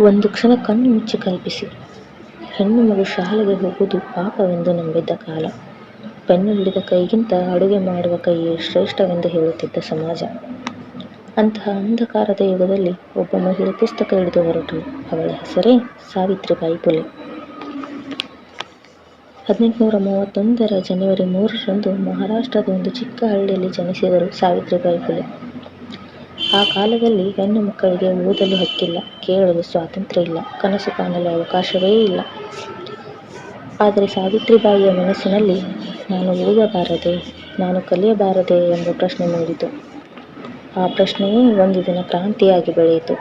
ಒಂದು ಕ್ಷಣ ಕಣ್ಣು ಮುಚ್ಚಿ ಕಲ್ಪಿಸಿ. ಹೆಣ್ಣು ಮಗು ಶಾಲೆಗೆ ಹೋಗುವುದು ಪಾಪವೆಂದು ನಂಬಿದ್ದ ಕಾಲ. ಪೆನ್ನು ಹಿಡಿದ ಕೈಗಿಂತ ಅಡುಗೆ ಮಾಡುವ ಕೈಯೇ ಶ್ರೇಷ್ಠವೆಂದು ಹೇಳುತ್ತಿದ್ದ ಸಮಾಜ. ಅಂತಹ ಅಂಧಕಾರದ ಯುಗದಲ್ಲಿ ಒಬ್ಬ ಮಹಿಳೆ ಪುಸ್ತಕ ಹಿಡಿದು ಹೊರಟಳು. ಅವಳ ಹೆಸರೇ ಸಾವಿತ್ರಿಬಾಯಿ ಫುಲೆ. 1831 ಜನವರಿ 3ರಂದು ಮಹಾರಾಷ್ಟ್ರದ ಒಂದು ಚಿಕ್ಕ ಹಳ್ಳಿಯಲ್ಲಿ ಜನಿಸಿದರು ಸಾವಿತ್ರಿಬಾಯಿ ಫುಲೆ. ಆ ಕಾಲದಲ್ಲಿ ಹೆಣ್ಣು ಮಕ್ಕಳಿಗೆ ಓದಲು ಹಕ್ಕಿಲ್ಲ, ಕೇಳಲು ಸ್ವಾತಂತ್ರ್ಯ ಇಲ್ಲ, ಕನಸು ಕಾಣಲು ಅವಕಾಶವೇ ಇಲ್ಲ. ಆದರೆ ಸಾವಿತ್ರಿಬಾಯಿಯ ಮನಸ್ಸಿನಲ್ಲಿ ನಾನು ಓದಬಾರದೆ, ನಾನು ಕಲಿಯಬಾರದೆ ಎಂಬ ಪ್ರಶ್ನೆ ಮೂಡಿತು. ಆ ಪ್ರಶ್ನೆಯೇ ಒಂದು ದಿನ ಕ್ರಾಂತಿಯಾಗಿ ಬೆಳೆಯಿತು.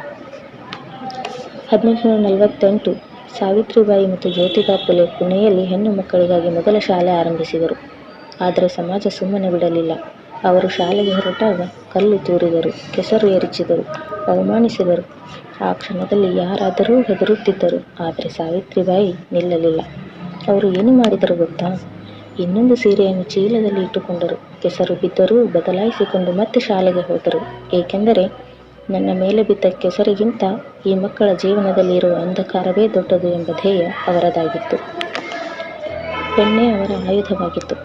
1848 ಸಾವಿತ್ರಿಬಾಯಿ ಮತ್ತು ಜ್ಯೋತಿಬಾ ಫುಲೆ ಪುಣೆಯಲ್ಲಿ ಹೆಣ್ಣು ಮಕ್ಕಳಿಗಾಗಿ ಮೊದಲ ಶಾಲೆ ಆರಂಭಿಸಿದರು. ಆದರೆ ಸಮಾಜ ಸುಮ್ಮನೆ ಬಿಡಲಿಲ್ಲ. ಅವರು ಶಾಲೆಗೆ ಹೊರಟಾಗ ಕಲ್ಲು ತೂರಿದರು, ಕೆಸರು ಎರಚಿದರು, ಅವಮಾನಿಸಿದರು. ಆ ಕ್ಷಣದಲ್ಲಿ ಯಾರಾದರೂ ಹೆದರುತ್ತಿದ್ದರು. ಆದರೆ ಸಾವಿತ್ರಿಬಾಯಿ ನಿಲ್ಲಲಿಲ್ಲ. ಅವರು ಏನು ಮಾಡಿದರು ಗೊತ್ತಾ? ಇನ್ನೊಂದು ಸೀರೆಯನ್ನು ಚೀಲದಲ್ಲಿ ಇಟ್ಟುಕೊಂಡರು. ಕೆಸರು ಬಿದ್ದರೂ ಬದಲಾಯಿಸಿಕೊಂಡು ಮತ್ತೆ ಶಾಲೆಗೆ ಹೋದರು. ಏಕೆಂದರೆ ನನ್ನ ಮೇಲೆ ಬಿದ್ದ ಕೆಸರಿಗಿಂತ ಈ ಮಕ್ಕಳ ಜೀವನದಲ್ಲಿ ಇರುವ ಅಂಧಕಾರವೇ ದೊಡ್ಡದು ಎಂಬ ಧ್ಯೇಯ ಅವರದಾಗಿತ್ತು. ಪೆನ್ನೇ ಅವರ ಆಯುಧವಾಗಿತ್ತು.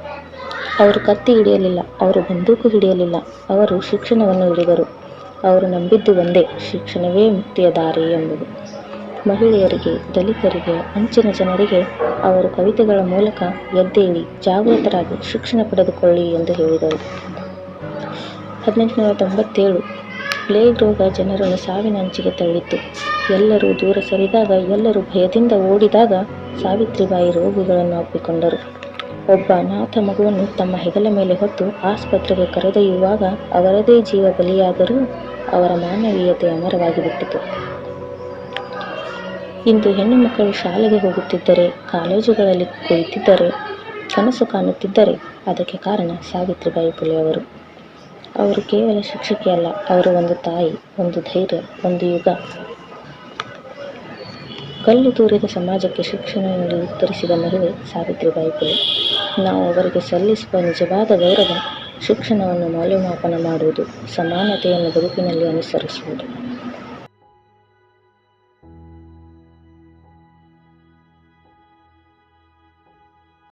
ಅವರು ಕತ್ತಿ ಹಿಡಿಯಲಿಲ್ಲ, ಅವರು ಬಂದೂಕು ಹಿಡಿಯಲಿಲ್ಲ, ಅವರು ಶಿಕ್ಷಣವನ್ನು ಹಿಡಿದರು. ಅವರು ನಂಬಿದ್ದು ಒಂದೇ, ಶಿಕ್ಷಣವೇ ಮುಕ್ತಿಯ ದಾರಿ ಎಂಬುದು. ಮಹಿಳೆಯರಿಗೆ, ದಲಿತರಿಗೆ, ಅಂಚಿನ ಜನರಿಗೆ ಅವರು ಕವಿತೆಗಳ ಮೂಲಕ ಎದ್ದೇಳಿ, ಜಾಗೃತರಾಗಿ ಶಿಕ್ಷಣ ಪಡೆದುಕೊಳ್ಳಿ ಎಂದು ಹೇಳಿದರು. 1897 ಪ್ಲೇಗ್ ರೋಗ ಜನರನ್ನು ಸಾವಿನ ಅಂಚಿಗೆ ತಳ್ಳಿತ್ತು. ಎಲ್ಲರೂ ದೂರ ಸರಿದಾಗ, ಎಲ್ಲರೂ ಭಯದಿಂದ ಓಡಿದಾಗ ಸಾವಿತ್ರಿಬಾಯಿ ರೋಗಿಗಳನ್ನು ಅಪ್ಪಿಕೊಂಡರು. ಒಬ್ಬ ಅನಾಥ ಮಗುವನ್ನು ತಮ್ಮ ಹೆಗಲ ಮೇಲೆ ಹೊತ್ತು ಆಸ್ಪತ್ರೆಗೆ ಕರೆದೊಯ್ಯುವಾಗ ಅವರದೇ ಜೀವ ಬಲಿಯಾದರೂ ಅವರ ಮಾನವೀಯತೆ ಅಮರವಾಗಿ ಬಿಟ್ಟಿತು. ಇಂದು ಹೆಣ್ಣು ಮಕ್ಕಳು ಶಾಲೆಗೆ ಹೋಗುತ್ತಿದ್ದರೆ, ಕಾಲೇಜುಗಳಲ್ಲಿ ಕುಳಿತಿದ್ದರೆ, ಕನಸು ಕಾಣುತ್ತಿದ್ದರೆ ಅದಕ್ಕೆ ಕಾರಣ ಸಾವಿತ್ರಿಬಾಯಿ ಫುಲೆ ಅವರು. ಅವರು ಕೇವಲ ಶಿಕ್ಷಕಿಯಲ್ಲ, ಅವರು ಒಂದು ತಾಯಿ, ಒಂದು ಧೈರ್ಯ, ಒಂದು ಯುಗ. ಕಲ್ಲು ತೂರಿದ ಸಮಾಜಕ್ಕೆ ಶಿಕ್ಷಣ ನೀಡಿ ಉತ್ತರಿಸಿದ ಮಹಿಳೆ ಸಾವಿತ್ರಿಬಾಯಿ ಫುಲೆ. ನಾವು ಅವರಿಗೆ ಸಲ್ಲಿಸುವ ನಿಜವಾದ ಗೌರವ ಶಿಕ್ಷಣವನ್ನು ಮೌಲ್ಯಮಾಪನ ಮಾಡುವುದು, ಸಮಾನತೆಯನ್ನು ಬದುಕಿನಲ್ಲಿ ಅನುಸರಿಸುವುದು.